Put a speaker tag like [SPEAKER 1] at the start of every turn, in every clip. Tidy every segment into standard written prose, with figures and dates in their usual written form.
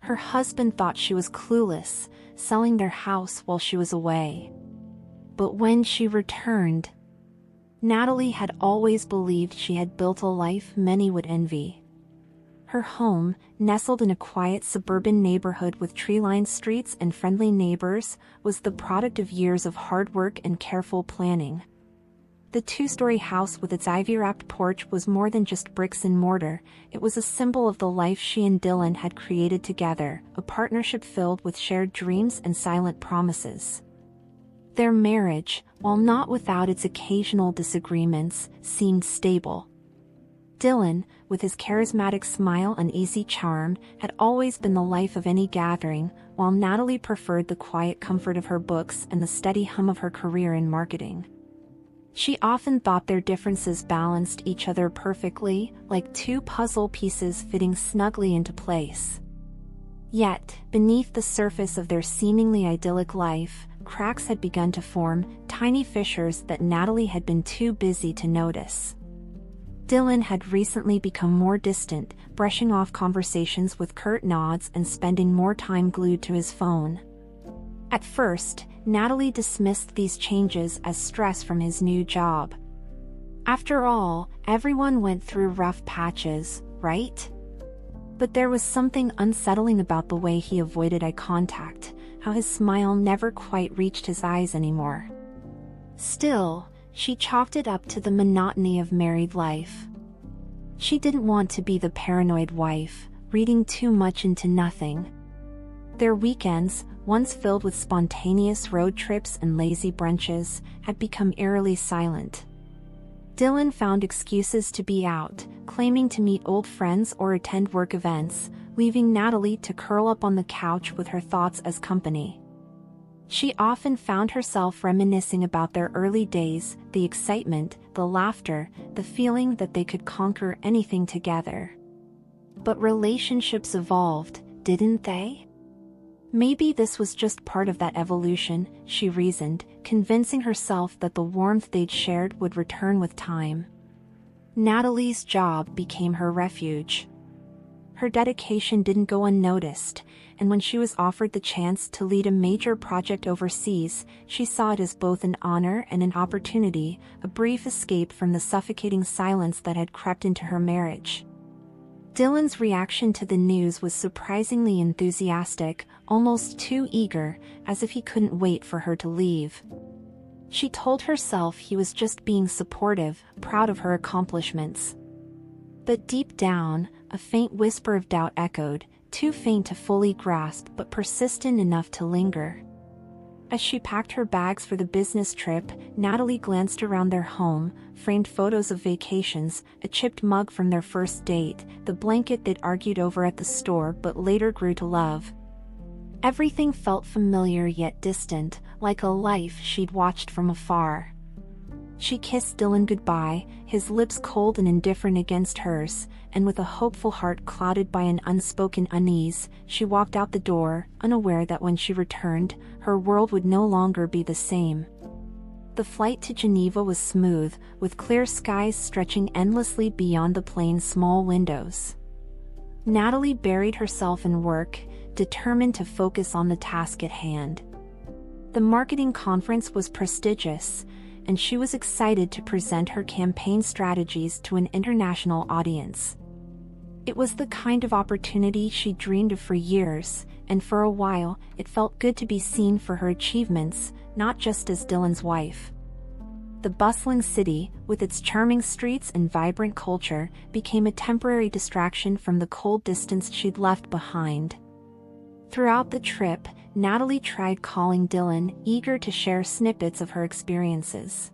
[SPEAKER 1] Her husband thought she was clueless, selling their house while she was away. But when she returned, Natalie had always believed she had built a life many would envy. Her home, nestled in a quiet suburban neighborhood with tree-lined streets and friendly neighbors, was the product of years of hard work and careful planning. The two-story house with its ivy-wrapped porch was more than just bricks and mortar. It was a symbol of the life she and Dylan had created together, a partnership filled with shared dreams and silent promises. Their marriage, while not without its occasional disagreements, seemed stable. Dylan, with his charismatic smile and easy charm, had always been the life of any gathering, while Natalie preferred the quiet comfort of her books and the steady hum of her career in marketing. She often thought their differences balanced each other perfectly, like two puzzle pieces fitting snugly into place. Yet, beneath the surface of their seemingly idyllic life, cracks had begun to form, tiny fissures that Natalie had been too busy to notice. Dylan had recently become more distant, brushing off conversations with curt nods and spending more time glued to his phone. At first, Natalie dismissed these changes as stress from his new job. After all, everyone went through rough patches, right? But there was something unsettling about the way he avoided eye contact, how his smile never quite reached his eyes anymore. Still, she chalked it up to the monotony of married life. She didn't want to be the paranoid wife, reading too much into nothing. Their weekends, once filled with spontaneous road trips and lazy brunches, had become eerily silent. Dylan found excuses to be out, claiming to meet old friends or attend work events, leaving Natalie to curl up on the couch with her thoughts as company. She often found herself reminiscing about their early days, the excitement, the laughter, the feeling that they could conquer anything together. But relationships evolved, didn't they? Maybe this was just part of that evolution, she reasoned, convincing herself that the warmth they'd shared would return with time. Natalie's job became her refuge. Her dedication didn't go unnoticed, and when she was offered the chance to lead a major project overseas, she saw it as both an honor and an opportunity, a brief escape from the suffocating silence that had crept into her marriage. Dylan's reaction to the news was surprisingly enthusiastic, almost too eager, as if he couldn't wait for her to leave. She told herself he was just being supportive, proud of her accomplishments. But deep down, a faint whisper of doubt echoed, too faint to fully grasp but persistent enough to linger. As she packed her bags for the business trip, Natalie glanced around their home, framed photos of vacations, a chipped mug from their first date, the blanket they'd argued over at the store but later grew to love. Everything felt familiar yet distant, like a life she'd watched from afar. She kissed Dylan goodbye, his lips cold and indifferent against hers, and with a hopeful heart clouded by an unspoken unease, she walked out the door, unaware that when she returned, her world would no longer be the same. The flight to Geneva was smooth, with clear skies stretching endlessly beyond the plane's small windows. Natalie buried herself in work, determined to focus on the task at hand. The marketing conference was prestigious, and she was excited to present her campaign strategies to an international audience. It was the kind of opportunity she dreamed of for years, and for a while, it felt good to be seen for her achievements, not just as Dylan's wife. The bustling city, with its charming streets and vibrant culture, became a temporary distraction from the cold distance she'd left behind. Throughout the trip, Natalie tried calling Dylan, eager to share snippets of her experiences.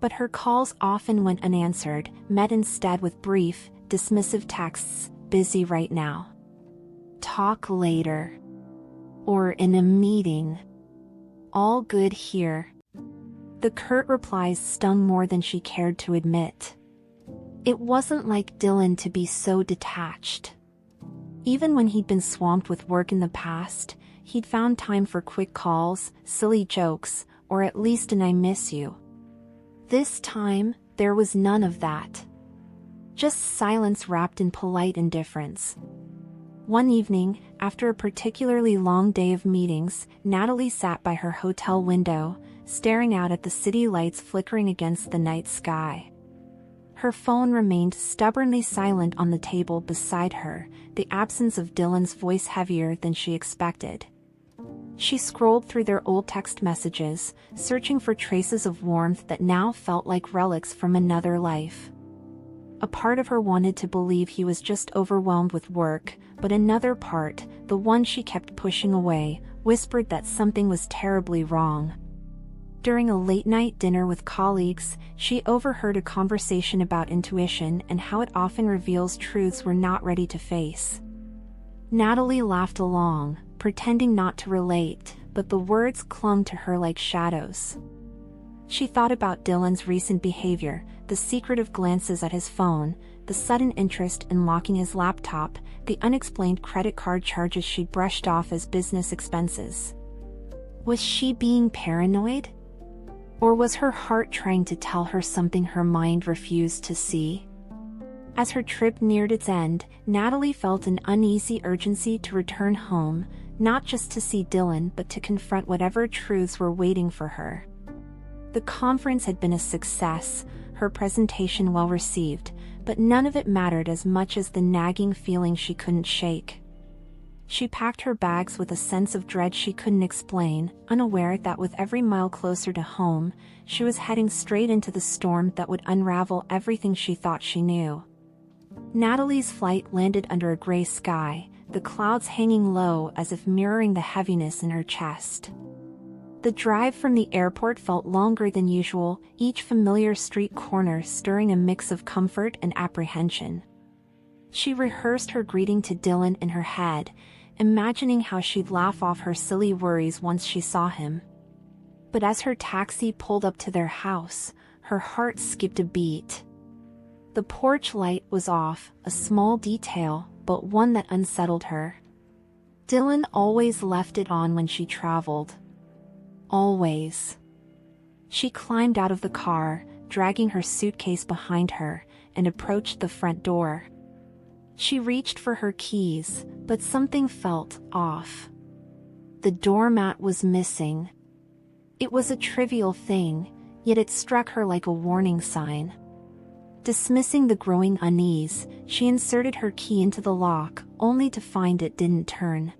[SPEAKER 1] But her calls often went unanswered, met instead with brief, dismissive texts, "Busy right now," "Talk later," or "In a meeting," "All good here." The curt replies stung more than she cared to admit. It wasn't like Dylan to be so detached. Even when he'd been swamped with work in the past, he'd found time for quick calls, silly jokes, or at least an "I miss you." This time, there was none of that. Just silence wrapped in polite indifference. One evening, after a particularly long day of meetings, Natalie sat by her hotel window, staring out at the city lights flickering against the night sky. Her phone remained stubbornly silent on the table beside her, the absence of Dylan's voice heavier than she expected. She scrolled through their old text messages, searching for traces of warmth that now felt like relics from another life. A part of her wanted to believe he was just overwhelmed with work, but another part, the one she kept pushing away, whispered that something was terribly wrong. During a late-night dinner with colleagues, she overheard a conversation about intuition and how it often reveals truths we're not ready to face. Natalie laughed along, pretending not to relate, but the words clung to her like shadows. She thought about Dylan's recent behavior, the secretive glances at his phone, the sudden interest in locking his laptop, the unexplained credit card charges she'd brushed off as business expenses. Was she being paranoid? Or was her heart trying to tell her something her mind refused to see? As her trip neared its end, Natalie felt an uneasy urgency to return home, not just to see Dylan but to confront whatever truths were waiting for her. The conference had been a success, her presentation well received, but none of it mattered as much as the nagging feeling she couldn't shake. She packed her bags with a sense of dread she couldn't explain, unaware that with every mile closer to home, she was heading straight into the storm that would unravel everything she thought she knew. Natalie's flight landed under a gray sky, the clouds hanging low as if mirroring the heaviness in her chest. The drive from the airport felt longer than usual, each familiar street corner stirring a mix of comfort and apprehension. She rehearsed her greeting to Dylan in her head, imagining how she'd laugh off her silly worries once she saw him. But as her taxi pulled up to their house, her heart skipped a beat. The porch light was off, a small detail, but one that unsettled her. Dylan always left it on when she traveled. Always. She climbed out of the car, dragging her suitcase behind her, and approached the front door. She reached for her keys, but something felt off. The doormat was missing. It was a trivial thing, yet it struck her like a warning sign. Dismissing the growing unease, she inserted her key into the lock, only to find it didn't turn.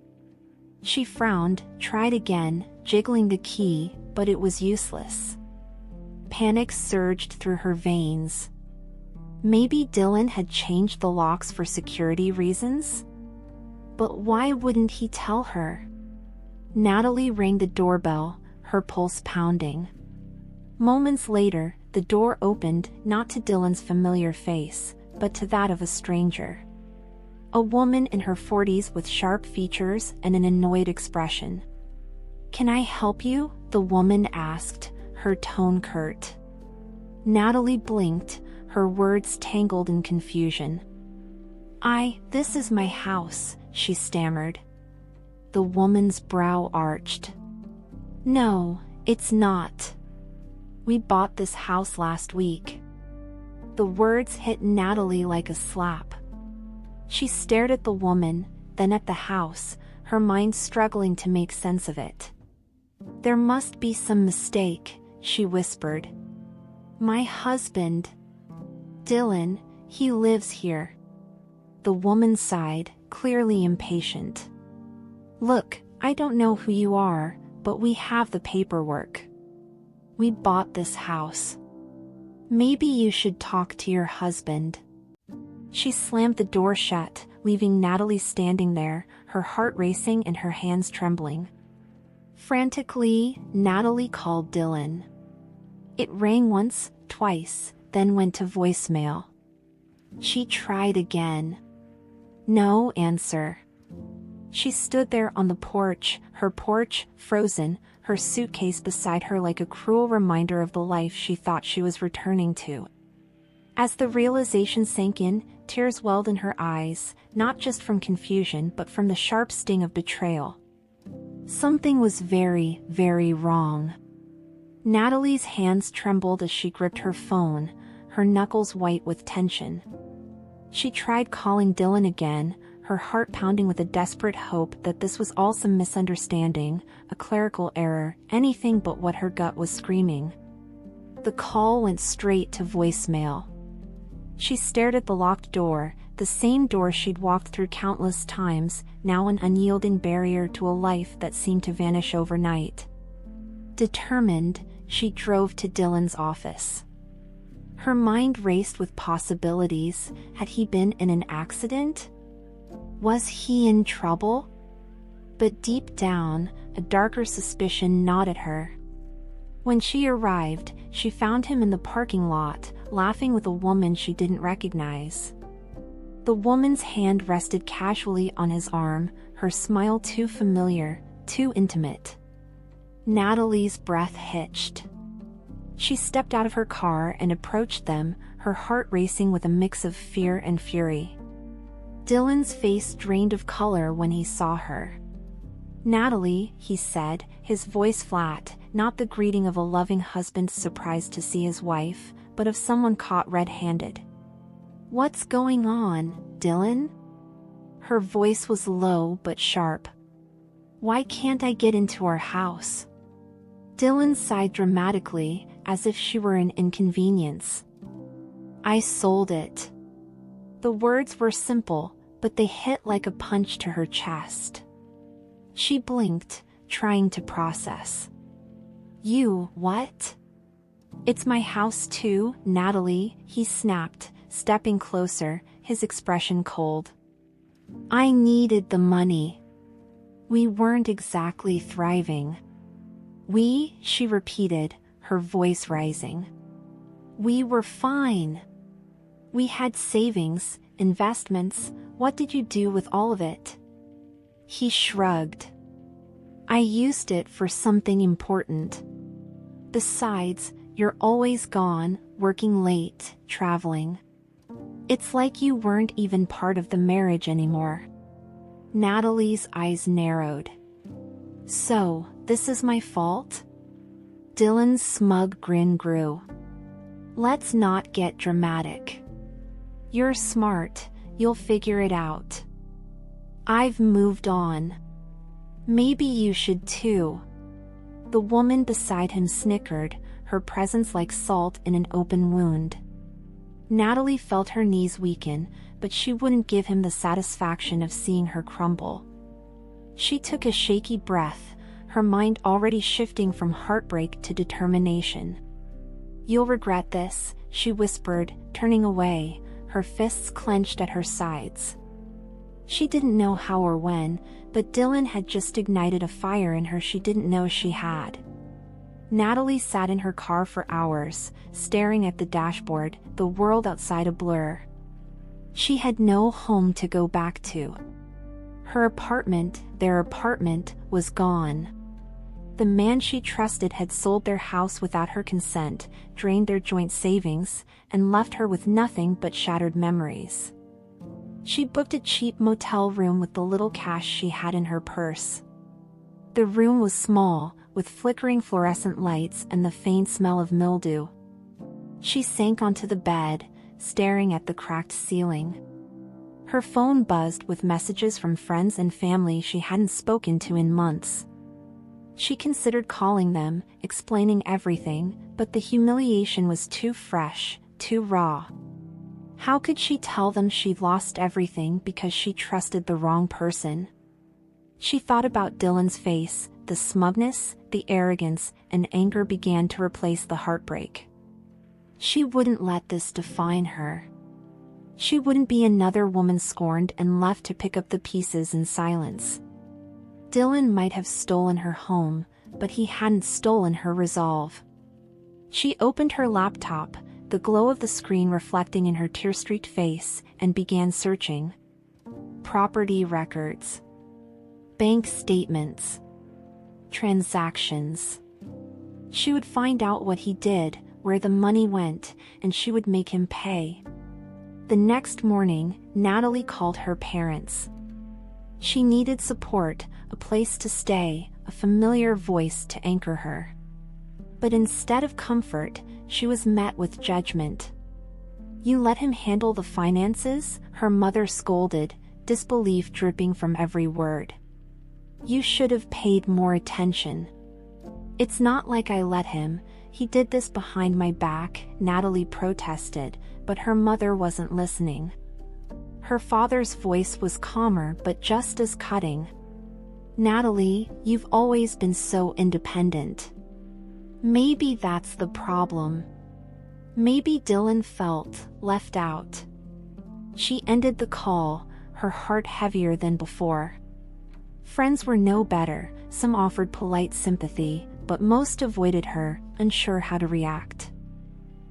[SPEAKER 1] She frowned, tried again, jiggling the key, but it was useless. Panic surged through her veins. Maybe Dylan had changed the locks for security reasons? But why wouldn't he tell her? Natalie rang the doorbell, her pulse pounding. Moments later, the door opened, not to Dylan's familiar face, but to that of a stranger. A woman in her 40s with sharp features and an annoyed expression. "Can I help you?" the woman asked, her tone curt. Natalie blinked, her words tangled in confusion. This is my house," she stammered. The woman's brow arched. "No, it's not. We bought this house last week." The words hit Natalie like a slap. She stared at the woman, then at the house, her mind struggling to make sense of it. "There must be some mistake," she whispered. "My husband, Dylan, he lives here." The woman sighed, clearly impatient. "Look, I don't know who you are, but we have the paperwork. We bought this house. Maybe you should talk to your husband." She slammed the door shut, leaving Natalie standing there, her heart racing and her hands trembling. Frantically, Natalie called Dylan. It rang once, twice, then went to voicemail. She tried again. No answer. She stood there on the porch, her porch frozen, her suitcase beside her like a cruel reminder of the life she thought she was returning to. As the realization sank in, tears welled in her eyes, not just from confusion but from the sharp sting of betrayal. Something was very, very wrong. Natalie's hands trembled as she gripped her phone, her knuckles white with tension. She tried calling Dylan again, her heart pounding with a desperate hope that this was all some misunderstanding, a clerical error, anything but what her gut was screaming. The call went straight to voicemail. She stared at the locked door, the same door she'd walked through countless times, now an unyielding barrier to a life that seemed to vanish overnight. Determined, she drove to Dylan's office. Her mind raced with possibilities. Had he been in an accident? Was he in trouble? But deep down, a darker suspicion gnawed at her. When she arrived, she found him in the parking lot, laughing with a woman she didn't recognize. The woman's hand rested casually on his arm, her smile too familiar, too intimate. Natalie's breath hitched. She stepped out of her car and approached them, her heart racing with a mix of fear and fury. Dylan's face drained of color when he saw her. "Natalie," he said, his voice flat, not the greeting of a loving husband surprised to see his wife, but of someone caught red-handed. "What's going on, Dylan?" Her voice was low but sharp. "Why can't I get into our house?" Dylan sighed dramatically, as if she were an inconvenience. "I sold it." The words were simple, but they hit like a punch to her chest. She blinked, trying to process. "You, what?" "It's my house too, Natalie," he snapped, stepping closer, his expression cold. "I needed the money. We weren't exactly thriving." "We," she repeated, her voice rising. "We were fine. We had savings, investments. What did you do with all of it?" He shrugged. "I used it for something important. Besides, you're always gone, working late, traveling. It's like you weren't even part of the marriage anymore." Natalie's eyes narrowed. "So, this is my fault?" Dylan's smug grin grew. "Let's not get dramatic. You're smart, you'll figure it out. I've moved on. Maybe you should too." The woman beside him snickered, her presence like salt in an open wound. Natalie felt her knees weaken, but she wouldn't give him the satisfaction of seeing her crumble. She took a shaky breath, her mind already shifting from heartbreak to determination. "You'll regret this," she whispered, turning away, her fists clenched at her sides. She didn't know how or when, but Dylan had just ignited a fire in her she didn't know she had. Natalie sat in her car for hours, staring at the dashboard, the world outside a blur. She had no home to go back to. Her apartment, their apartment, was gone. The man she trusted had sold their house without her consent, drained their joint savings, and left her with nothing but shattered memories. She booked a cheap motel room with the little cash she had in her purse. The room was small, with flickering fluorescent lights and the faint smell of mildew. She sank onto the bed, staring at the cracked ceiling. Her phone buzzed with messages from friends and family she hadn't spoken to in months. She considered calling them, explaining everything, but the humiliation was too fresh, too raw. How could she tell them she'd lost everything because she trusted the wrong person? She thought about Dylan's face, the smugness, the arrogance, and anger began to replace the heartbreak. She wouldn't let this define her. She wouldn't be another woman scorned and left to pick up the pieces in silence. Dylan might have stolen her home, but he hadn't stolen her resolve. She opened her laptop, the glow of the screen reflecting in her tear-streaked face, and began searching. Property records. Bank statements. Transactions. She would find out what he did, where the money went, and she would make him pay. The next morning, Natalie called her parents. She needed support, a place to stay, a familiar voice to anchor her. But instead of comfort, she was met with judgment. "You let him handle the finances?" her mother scolded, disbelief dripping from every word. "You should have paid more attention. It's not like I let him. He did this behind my back," Natalie protested, but her mother wasn't listening. Her father's voice was calmer but just as cutting. "Natalie, you've always been so independent. Maybe that's the problem." Maybe Dylan felt left out. She ended the call, her heart heavier than before. Friends were no better, some offered polite sympathy, but most avoided her, unsure how to react.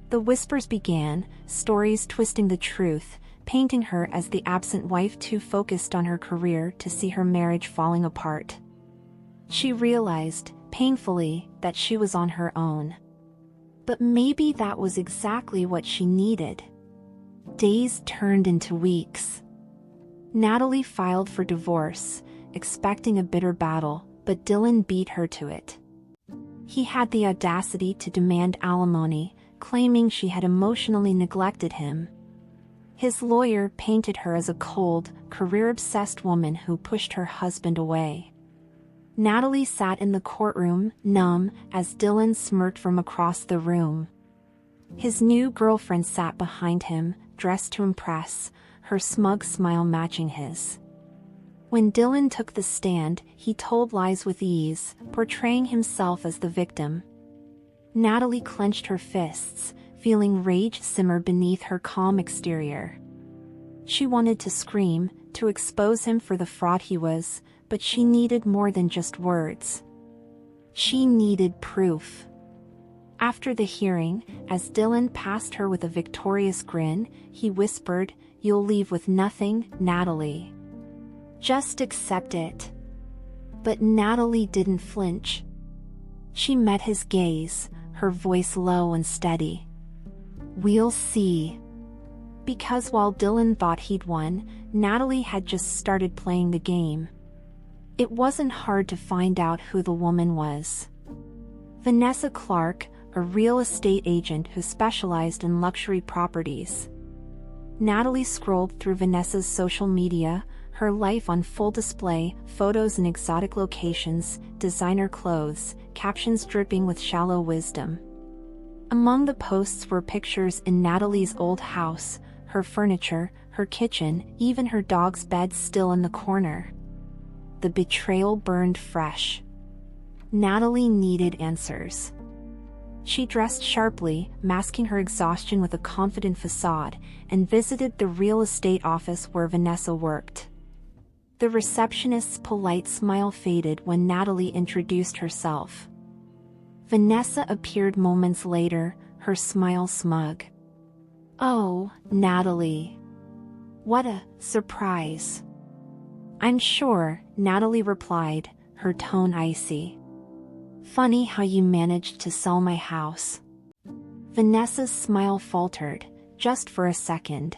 [SPEAKER 1] The whispers began, stories twisting the truth, painting her as the absent wife too focused on her career to see her marriage falling apart. She realized, painfully, that she was on her own. But maybe that was exactly what she needed. Days turned into weeks. Natalie filed for divorce, expecting a bitter battle, but Dylan beat her to it. He had the audacity to demand alimony, claiming she had emotionally neglected him. His lawyer painted her as a cold, career-obsessed woman who pushed her husband away. Natalie sat in the courtroom, numb, as Dylan smirked from across the room. His new girlfriend sat behind him, dressed to impress, her smug smile matching his. When Dylan took the stand, he told lies with ease, portraying himself as the victim. Natalie clenched her fists, feeling rage simmer beneath her calm exterior. She wanted to scream, to expose him for the fraud he was, but she needed more than just words. She needed proof. After the hearing, as Dylan passed her with a victorious grin, he whispered, "You'll leave with nothing, Natalie. Just accept it." But Natalie didn't flinch. She met his gaze, her voice low and steady. "We'll see." Because while Dylan thought he'd won, Natalie had just started playing the game. It wasn't hard to find out who the woman was. Vanessa Clark, a real estate agent who specialized in luxury properties. Natalie scrolled through Vanessa's social media, her life on full display, photos in exotic locations, designer clothes, captions dripping with shallow wisdom. Among the posts were pictures in Natalie's old house, her furniture, her kitchen, even her dog's bed still in the corner. The betrayal burned fresh. Natalie needed answers. She dressed sharply, masking her exhaustion with a confident facade, and visited the real estate office where Vanessa worked. The receptionist's polite smile faded when Natalie introduced herself. Vanessa appeared moments later, her smile smug. "Oh, Natalie. What a surprise." "I'm sure," Natalie replied, her tone icy. "Funny how you managed to sell my house." Vanessa's smile faltered, just for a second.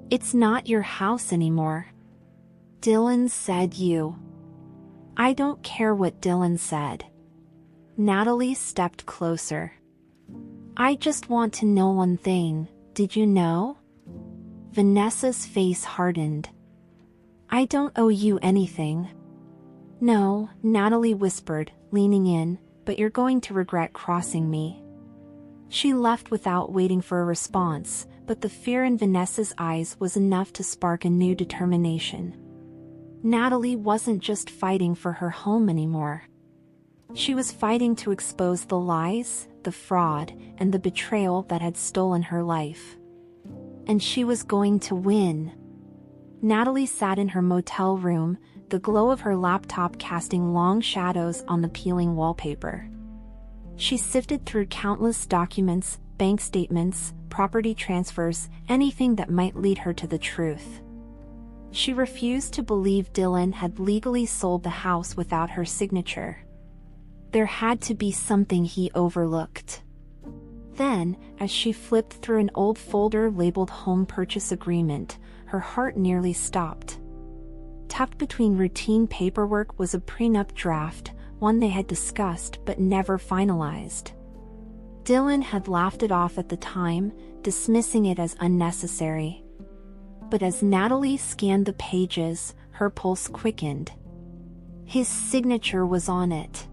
[SPEAKER 1] "It's not your house anymore. Dylan said you." "I don't care what Dylan said." Natalie stepped closer. "I just want to know one thing. Did you know?" Vanessa's face hardened. "I don't owe you anything." "No," Natalie whispered, leaning in, "but you're going to regret crossing me." She left without waiting for a response, but the fear in Vanessa's eyes was enough to spark a new determination. Natalie wasn't just fighting for her home anymore. She was fighting to expose the lies, the fraud, and the betrayal that had stolen her life. And she was going to win. Natalie sat in her motel room, the glow of her laptop casting long shadows on the peeling wallpaper. She sifted through countless documents, bank statements, property transfers, anything that might lead her to the truth. She refused to believe Dylan had legally sold the house without her signature. There had to be something he overlooked. Then, as she flipped through an old folder labeled Home Purchase Agreement, her heart nearly stopped. Tucked between routine paperwork was a prenup draft, one they had discussed but never finalized. Dylan had laughed it off at the time, dismissing it as unnecessary. But as Natalie scanned the pages, her pulse quickened. His signature was on it.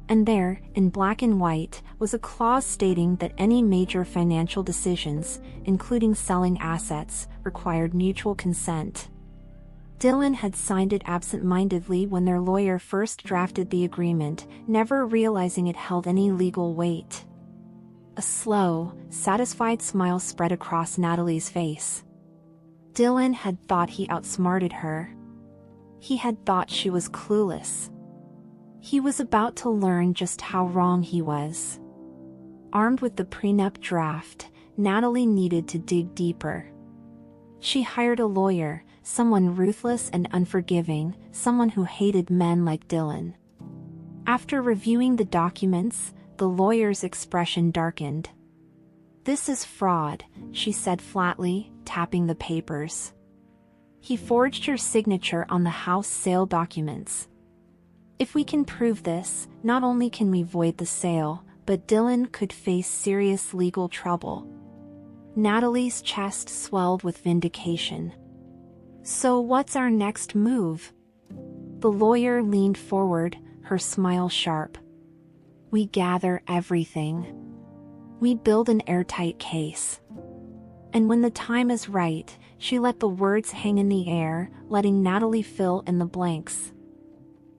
[SPEAKER 1] And there, in black and white, was a clause stating that any major financial decisions, including selling assets, required mutual consent. Dylan had signed it absent-mindedly when their lawyer first drafted the agreement, never realizing it held any legal weight. A slow, satisfied smile spread across Natalie's face. Dylan had thought he outsmarted her. He had thought she was clueless. He was about to learn just how wrong he was. Armed with the prenup draft, Natalie needed to dig deeper. She hired a lawyer, someone ruthless and unforgiving, someone who hated men like Dylan. After reviewing the documents, the lawyer's expression darkened. "This is fraud," she said flatly, tapping the papers. "He forged your signature on the house sale documents. If we can prove this, not only can we void the sale, but Dylan could face serious legal trouble." Natalie's chest swelled with vindication. "So what's our next move?" The lawyer leaned forward, her smile sharp. "We gather everything. We build an airtight case. And when the time is right," she let the words hang in the air, letting Natalie fill in the blanks.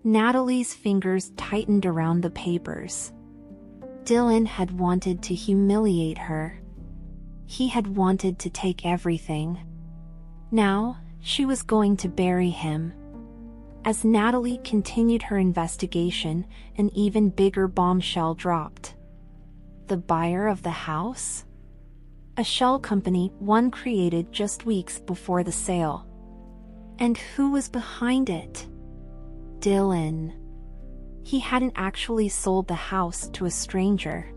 [SPEAKER 1] Natalie's fingers tightened around the papers. Dylan had wanted to humiliate her. He had wanted to take everything. Now, she was going to bury him. As Natalie continued her investigation, an even bigger bombshell dropped. The buyer of the house? A shell company, one created just weeks before the sale. And who was behind it? Dylan. He hadn't actually sold the house to a stranger.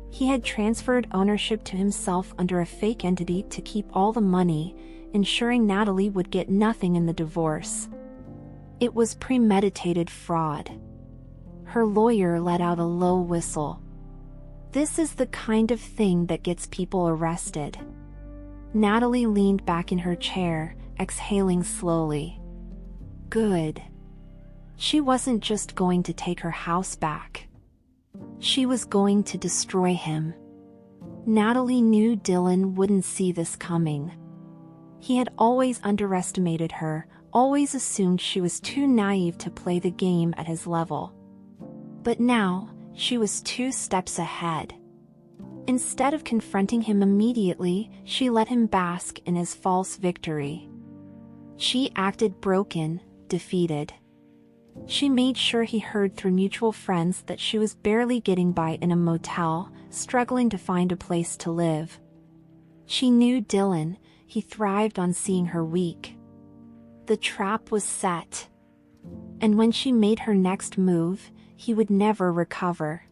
[SPEAKER 1] He had transferred ownership to himself under a fake entity to keep all the money, ensuring Natalie would get nothing in the divorce. It was premeditated fraud. Her lawyer let out a low whistle. "This is the kind of thing that gets people arrested." Natalie leaned back in her chair, exhaling slowly. Good. She wasn't just going to take her house back. She was going to destroy him. Natalie knew Dylan wouldn't see this coming. He had always underestimated her, always assumed she was too naive to play the game at his level. But now, she was 2 steps ahead. Instead of confronting him immediately, she let him bask in his false victory. She acted broken, defeated. She made sure he heard through mutual friends that she was barely getting by in a motel, struggling to find a place to live. She knew Dylan, he thrived on seeing her weak. The trap was set. And when she made her next move, he would never recover.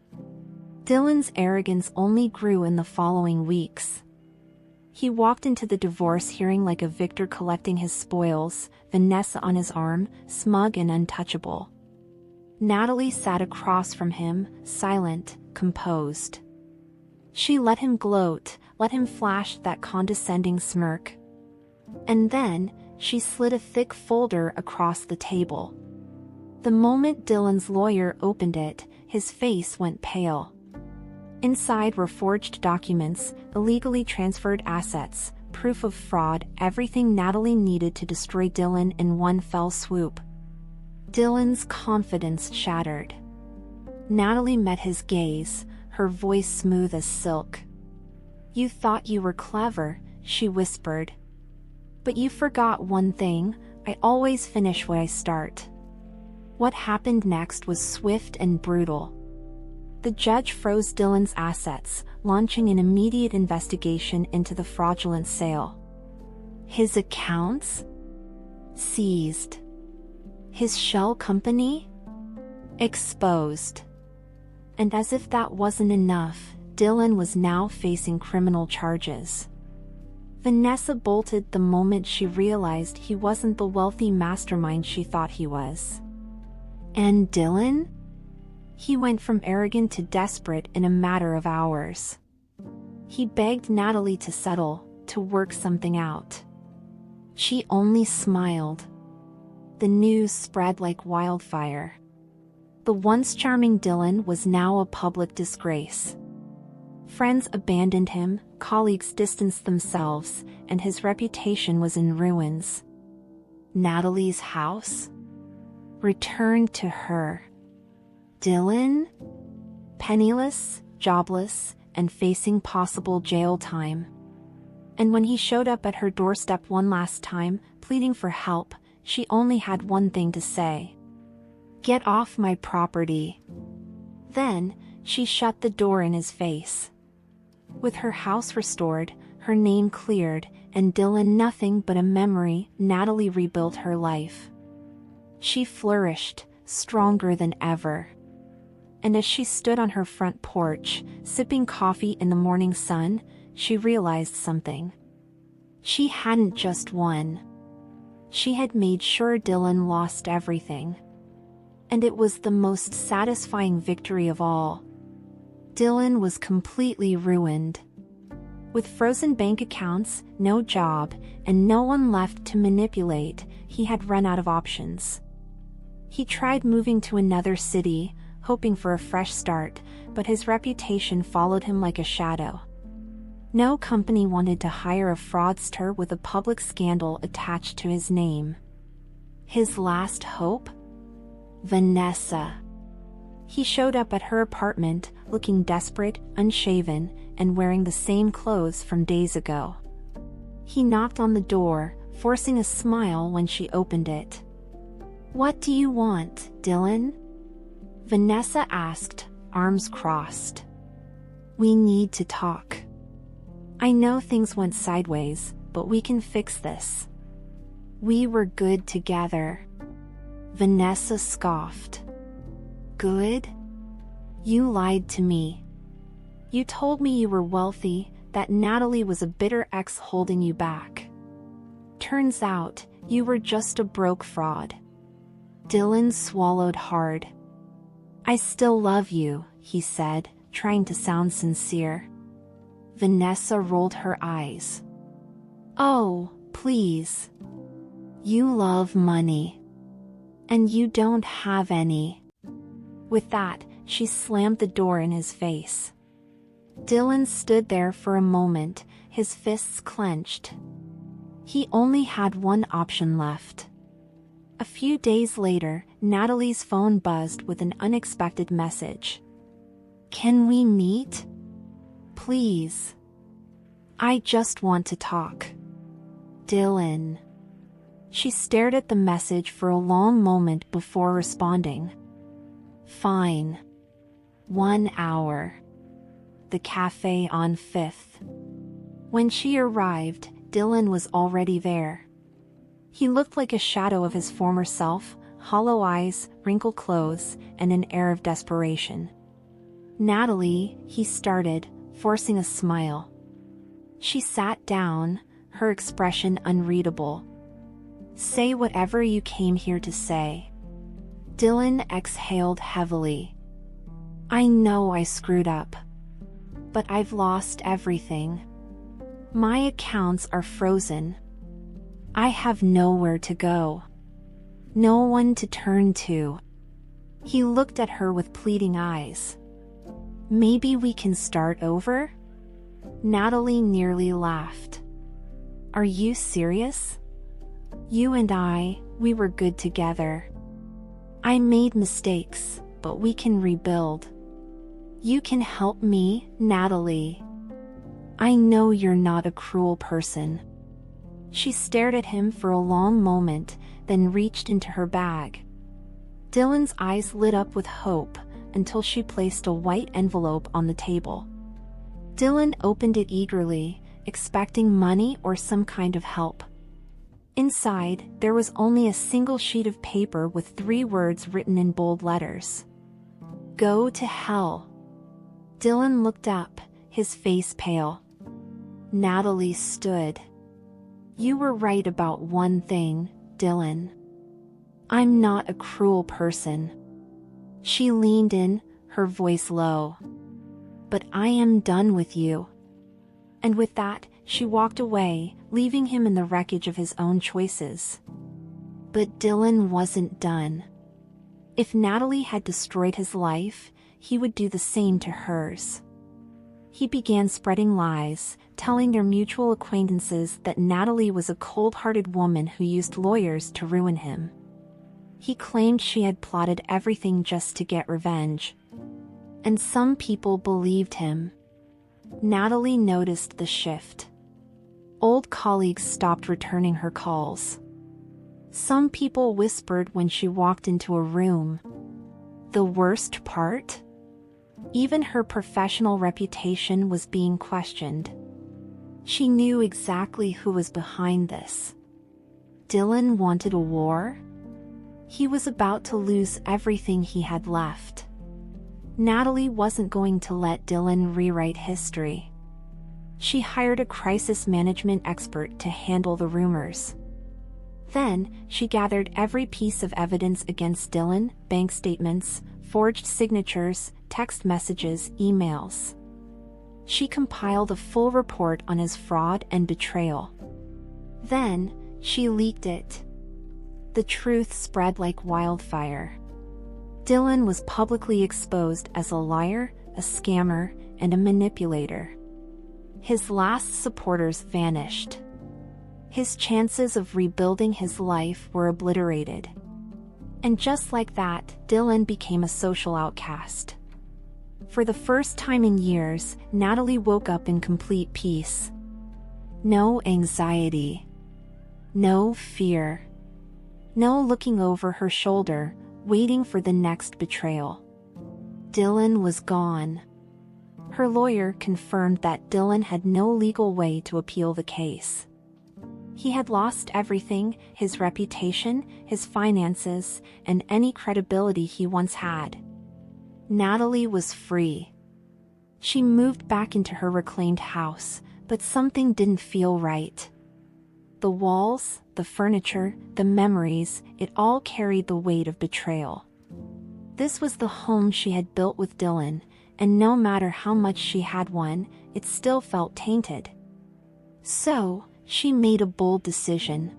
[SPEAKER 1] Dylan's arrogance only grew in the following weeks. He walked into the divorce hearing like a victor collecting his spoils, Vanessa on his arm, smug and untouchable. Natalie sat across from him, silent, composed. She let him gloat, let him flash that condescending smirk. And then, she slid a thick folder across the table. The moment Dylan's lawyer opened it, his face went pale. Inside were forged documents, illegally transferred assets, proof of fraud, everything Natalie needed to destroy Dylan in one fell swoop. Dylan's confidence shattered. Natalie met his gaze, her voice smooth as silk. "You thought you were clever," she whispered. "But you forgot one thing, I always finish what I start." What happened next was swift and brutal. The judge froze Dylan's assets, launching an immediate investigation into the fraudulent sale. His accounts? Seized. His shell company? Exposed. And as if that wasn't enough, Dylan was now facing criminal charges. Vanessa bolted the moment she realized he wasn't the wealthy mastermind she thought he was. And Dylan? He went from arrogant to desperate in a matter of hours. He begged Natalie to settle, to work something out. She only smiled. The news spread like wildfire. The once charming Dylan was now a public disgrace. Friends abandoned him, colleagues distanced themselves, and his reputation was in ruins. Natalie's house returned to her. Dylan? Penniless, jobless, and facing possible jail time. And when he showed up at her doorstep one last time, pleading for help, she only had one thing to say. "Get off my property." Then, she shut the door in his face. With her house restored, her name cleared, and Dylan nothing but a memory, Natalie rebuilt her life. She flourished, stronger than ever. And as she stood on her front porch, sipping coffee in the morning sun, she realized something. She hadn't just won. She had made sure Dylan lost everything. And it was the most satisfying victory of all. Dylan was completely ruined. With frozen bank accounts, no job, and no one left to manipulate, he had run out of options. He tried moving to another city, hoping for a fresh start, but his reputation followed him like a shadow. No company wanted to hire a fraudster with a public scandal attached to his name. His last hope? Vanessa. He showed up at her apartment, looking desperate, unshaven, and wearing the same clothes from days ago. He knocked on the door, forcing a smile when she opened it. "What do you want, Dylan?" Vanessa asked, arms crossed. "We need to talk. I know things went sideways, but we can fix this. We were good together." Vanessa scoffed. "Good? You lied to me. You told me you were wealthy, that Natalie was a bitter ex holding you back. Turns out, you were just a broke fraud." Dylan swallowed hard. "I still love you," he said, trying to sound sincere. Vanessa rolled her eyes. "Oh, please. You love money. And you don't have any." With that, she slammed the door in his face. Dylan stood there for a moment, his fists clenched. He only had one option left. A few days later, Natalie's phone buzzed with an unexpected message. "Can we meet? Please. I just want to talk. Dylan." She stared at the message for a long moment before responding. "Fine. 1 hour. The cafe on 5th. When she arrived, Dylan was already there. He looked like a shadow of his former self, hollow eyes, wrinkled clothes, and an air of desperation. "Natalie," he started, forcing a smile. She sat down, her expression unreadable. "Say whatever you came here to say." Dylan exhaled heavily. "I know I screwed up. But I've lost everything. My accounts are frozen. I have nowhere to go. No one to turn to." He looked at her with pleading eyes. "Maybe we can start over?" Natalie nearly laughed. "Are you serious? You and I, we were good together. I made mistakes, but we can rebuild. You can help me, Natalie. I know you're not a cruel person." She stared at him for a long moment, then reached into her bag. Dylan's eyes lit up with hope until she placed a white envelope on the table. Dylan opened it eagerly, expecting money or some kind of help. Inside, there was only a single sheet of paper with 3 words written in bold letters. "Go to hell." Dylan looked up, his face pale. Natalie stood. "You were right about one thing, Dylan. I'm not a cruel person." She leaned in, her voice low. "But I am done with you." And with that, she walked away, leaving him in the wreckage of his own choices. But Dylan wasn't done. If Natalie had destroyed his life, he would do the same to hers. He began spreading lies, telling their mutual acquaintances that Natalie was a cold-hearted woman who used lawyers to ruin him. He claimed she had plotted everything just to get revenge. And some people believed him. Natalie noticed the shift. Old colleagues stopped returning her calls. Some people whispered when she walked into a room. The worst part? Even her professional reputation was being questioned. She knew exactly who was behind this. Dylan wanted a war? He was about to lose everything he had left. Natalie wasn't going to let Dylan rewrite history. She hired a crisis management expert to handle the rumors. Then, she gathered every piece of evidence against Dylan: bank statements, forged signatures, text messages, emails. She compiled a full report on his fraud and betrayal. Then, she leaked it. The truth spread like wildfire. Dylan was publicly exposed as a liar, a scammer, and a manipulator. His last supporters vanished. His chances of rebuilding his life were obliterated. And just like that, Dylan became a social outcast. For the first time in years, Natalie woke up in complete peace. No anxiety. No fear. No looking over her shoulder, waiting for the next betrayal. Dylan was gone. Her lawyer confirmed that Dylan had no legal way to appeal the case. He had lost everything: his reputation, his finances, and any credibility he once had. Natalie was free. She moved back into her reclaimed house, but something didn't feel right. The walls, the furniture, the memories, it all carried the weight of betrayal. This was the home she had built with Dylan, and no matter how much she had won, it still felt tainted. So, she made a bold decision.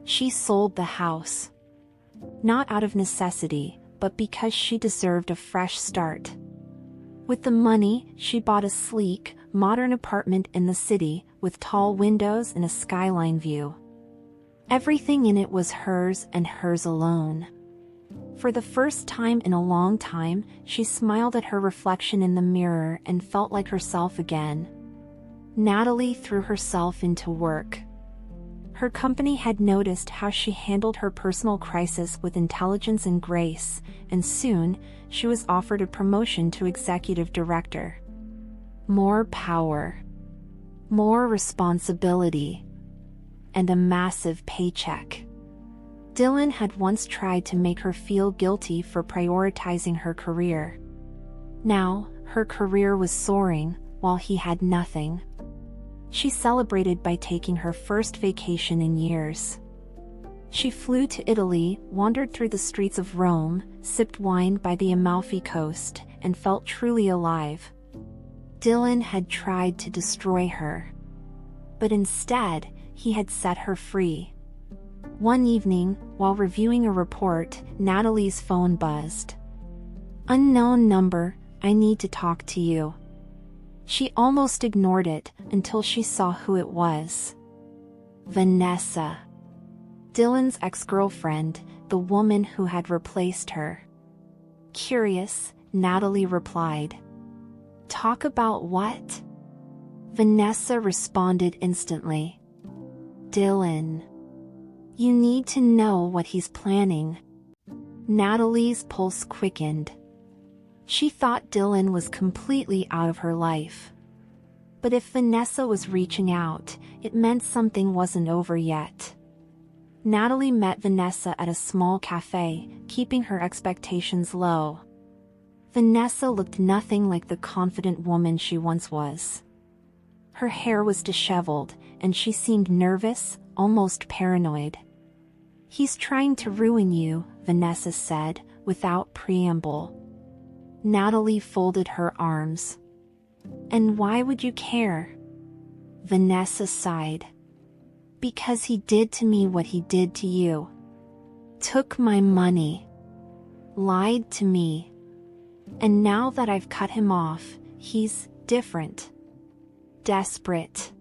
[SPEAKER 1] She sold the house. Not out of necessity, but because she deserved a fresh start. With the money, she bought a sleek, modern apartment in the city, with tall windows and a skyline view. Everything in it was hers and hers alone. For the first time in a long time, she smiled at her reflection in the mirror and felt like herself again. Natalie threw herself into work. Her company had noticed how she handled her personal crisis with intelligence and grace, and soon, she was offered a promotion to executive director. More power. More responsibility. And a massive paycheck. Dylan had once tried to make her feel guilty for prioritizing her career. Now, her career was soaring, while he had nothing. She celebrated by taking her first vacation in years. She flew to Italy, wandered through the streets of Rome, sipped wine by the Amalfi Coast, and felt truly alive. Dylan had tried to destroy her. But instead, he had set her free. One evening, while reviewing a report, Natalie's phone buzzed. "Unknown number, I need to talk to you." She almost ignored it until she saw who it was. Vanessa. Dylan's ex-girlfriend, the woman who had replaced her. Curious, Natalie replied. "Talk about what?" Vanessa responded instantly. "Dylan. You need to know what he's planning." Natalie's pulse quickened. She thought Dylan was completely out of her life. But if Vanessa was reaching out, it meant something wasn't over yet. Natalie met Vanessa at a small cafe, keeping her expectations low. Vanessa looked nothing like the confident woman she once was. Her hair was disheveled, and she seemed nervous, almost paranoid. "He's trying to ruin you," Vanessa said, without preamble. Natalie folded her arms. "And why would you care?" Vanessa sighed. Because he did to me what he did to you. Took my money. Lied to me. And now that I've cut him off, he's different. Desperate.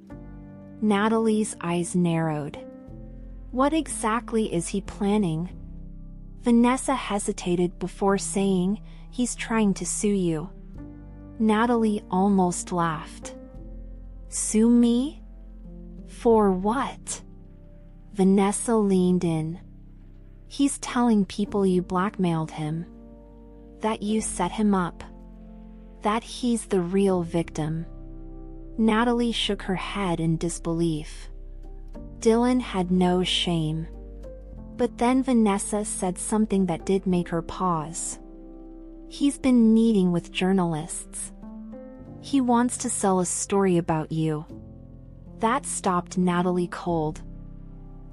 [SPEAKER 1] Natalie's eyes narrowed. What exactly is he planning? Vanessa hesitated before saying, he's trying to sue you. Natalie almost laughed. Sue me? For what? Vanessa leaned in. He's telling people you blackmailed him. That you set him up. That he's the real victim. Natalie shook her head in disbelief. Dylan had no shame. But then Vanessa said something that did make her pause. He's been meeting with journalists. He wants to sell a story about you. That stopped Natalie cold.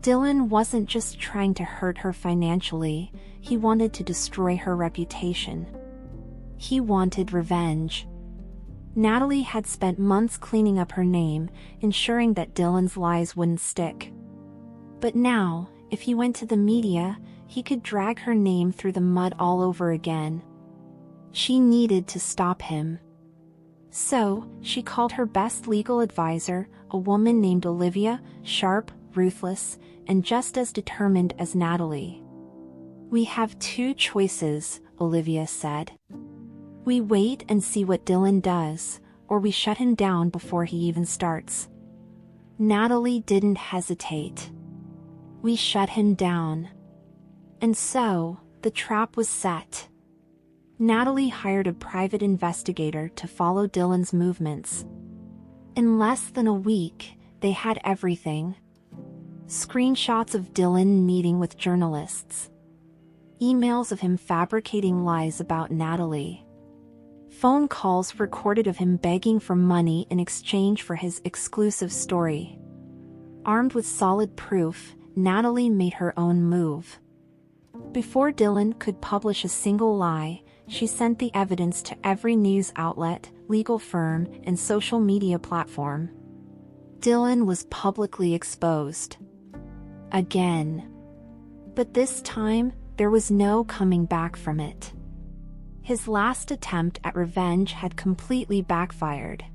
[SPEAKER 1] Dylan wasn't just trying to hurt her financially, he wanted to destroy her reputation. He wanted revenge. Natalie had spent months cleaning up her name, ensuring that Dylan's lies wouldn't stick. But now, if he went to the media, he could drag her name through the mud all over again. She needed to stop him. So, she called her best legal advisor, a woman named Olivia, sharp, ruthless, and just as determined as Natalie. We have two choices, Olivia said. We wait and see what Dylan does, or we shut him down before he even starts. Natalie didn't hesitate. We shut him down. And so, the trap was set. Natalie hired a private investigator to follow Dylan's movements. In less than a week, they had everything. Screenshots of Dylan meeting with journalists. Emails of him fabricating lies about Natalie. Phone calls recorded of him begging for money in exchange for his exclusive story. Armed with solid proof, Natalie made her own move. Before Dylan could publish a single lie, she sent the evidence to every news outlet, legal firm, and social media platform. Dylan was publicly exposed. Again. But this time, there was no coming back from it. His last attempt at revenge had completely backfired.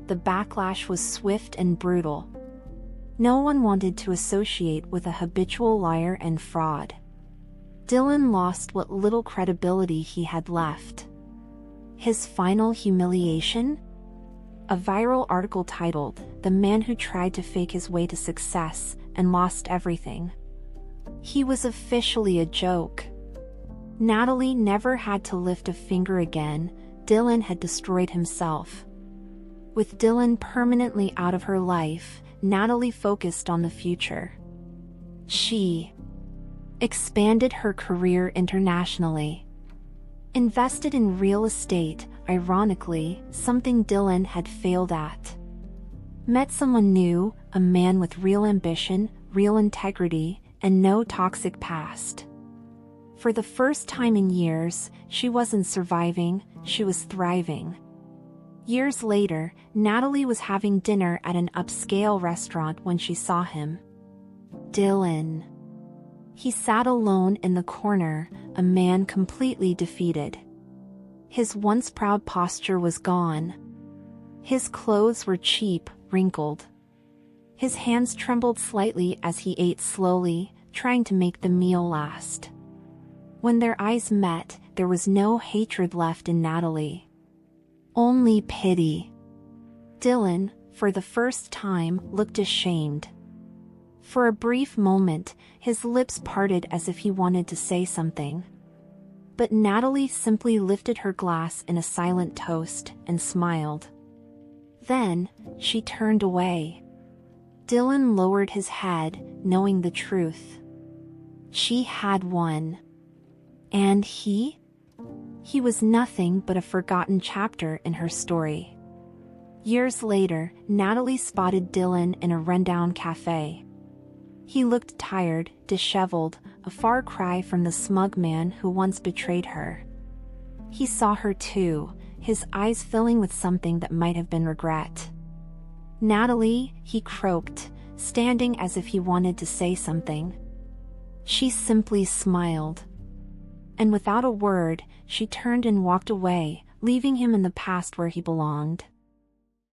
[SPEAKER 1] The backlash was swift and brutal. No one wanted to associate with a habitual liar and fraud. Dylan lost what little credibility he had left. His final humiliation? A viral article titled, "The Man Who Tried to Fake His Way to Success and Lost Everything." He was officially a joke. Natalie never had to lift a finger again. Dylan had destroyed himself. With Dylan permanently out of her life, Natalie focused on the future. She expanded her career internationally. Invested in real estate, ironically, something Dylan had failed at. Met someone new, a man with real ambition, real integrity, and no toxic past. For the first time in years, she wasn't surviving, she was thriving. Years later, Natalie was having dinner at an upscale restaurant when she saw him. Dylan. He sat alone in the corner, a man completely defeated. His once proud posture was gone. His clothes were cheap, wrinkled. His hands trembled slightly as he ate slowly, trying to make the meal last. When their eyes met, there was no hatred left in Natalie. Only pity. Dylan, for the first time, looked ashamed. For a brief moment, his lips parted as if he wanted to say something. But Natalie simply lifted her glass in a silent toast and smiled. Then, she turned away. Dylan lowered his head, knowing the truth. She had won. And he? He was nothing but a forgotten chapter in her story. Years later, Natalie spotted Dylan in a rundown cafe. He looked tired, disheveled, a far cry from the smug man who once betrayed her. He saw her too, his eyes filling with something that might have been regret. "Natalie," he croaked, standing as if he wanted to say something. She simply smiled. And without a word, she turned and walked away, leaving him in the past where he belonged.